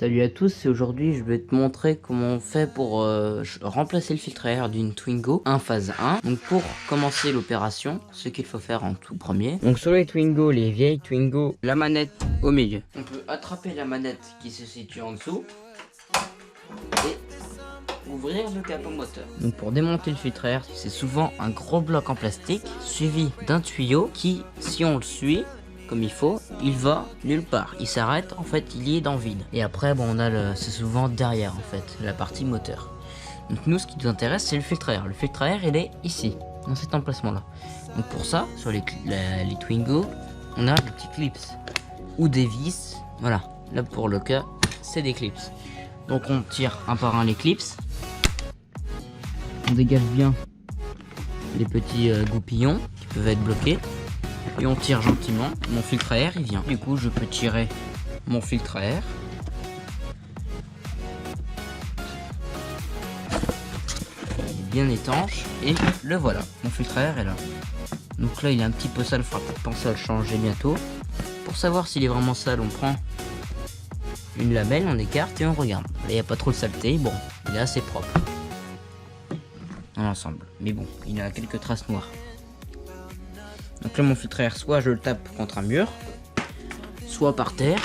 Salut à tous, et aujourd'hui je vais te montrer comment on fait pour remplacer le filtre à air d'une Twingo 1 phase 1. Donc pour commencer l'opération, ce qu'il faut faire en tout premier. Donc sur les Twingo, les vieilles Twingo, la manette au milieu. On peut attraper la manette qui se situe en dessous et ouvrir le capot moteur. Donc pour démonter le filtre à air, c'est souvent un gros bloc en plastique suivi d'un tuyau qui, si on le suit comme il faut, il va nulle part, il s'arrête, en fait il y est dans le vide. Et après bon, on a c'est souvent derrière en fait la partie moteur. Donc nous, ce qui nous intéresse, c'est le filtre à air. Le filtre à air, il est ici, dans cet emplacement là. Donc pour ça, sur les Twingo, on a des petits clips ou des vis. Voilà, là pour le cas, c'est des clips. Donc on tire un par un les clips, on dégage bien les petits goupillons qui peuvent être bloqués. Et on tire gentiment, mon filtre à air il vient. Du coup je peux tirer mon filtre à air. Il est bien étanche et le voilà, mon filtre à air est là. Donc là il est un petit peu sale, il faudra peut-être penser à le changer bientôt. Pour savoir s'il est vraiment sale, on prend une lamelle, on écarte et on regarde. Là il n'y a pas trop de saleté, bon, il est assez propre dans l'ensemble. Mais bon, il a quelques traces noires. Donc là mon filtre à air, soit je le tape contre un mur, soit par terre,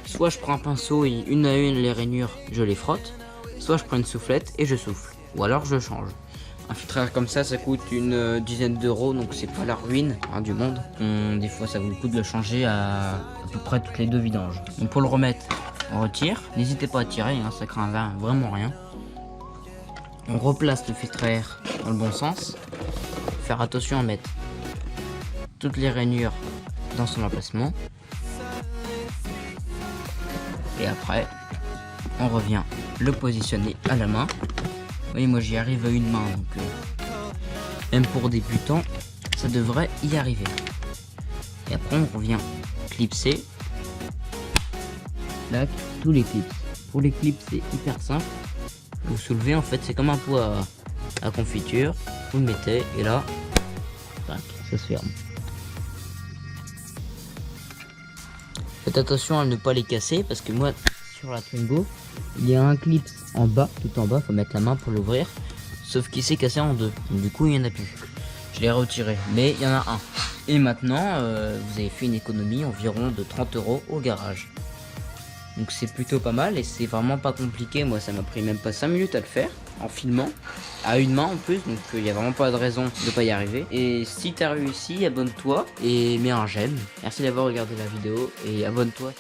soit je prends un pinceau et une à une les rainures je les frotte, soit je prends une soufflette et je souffle, ou alors je change. Un filtre à air comme ça coûte une dizaine d'euros, donc c'est pas la ruine du monde. Des fois ça vaut le coup de le changer à peu près toutes les 2 vidanges. Donc pour le remettre, on retire, n'hésitez pas à tirer, ça craint vraiment rien. On replace le filtre à air dans le bon sens, faire attention à mettre toutes les rainures dans son emplacement, et après on revient le positionner à la main. Vous voyez, moi j'y arrive à une main, donc même pour débutants ça devrait y arriver. Et après on revient clipser là tous les clips. Pour les clips c'est hyper simple, vous soulevez, en fait c'est comme un pot à confiture, vous le mettez et là tac, ça se ferme. Faites attention à ne pas les casser, parce que moi sur la Twingo il y a un clip en bas, tout en bas, faut mettre la main pour l'ouvrir, sauf qu'il s'est cassé en deux, donc du coup il n'y en a plus. Je l'ai retiré, mais il y en a un. Et maintenant vous avez fait une économie environ de 30 € au garage. Donc c'est plutôt pas mal et c'est vraiment pas compliqué. Moi ça m'a pris même pas 5 minutes à le faire en filmant à une main en plus, donc il n'y a vraiment pas de raison de pas y arriver. Et si t'as réussi, abonne-toi et mets un j'aime. Merci d'avoir regardé la vidéo et abonne-toi.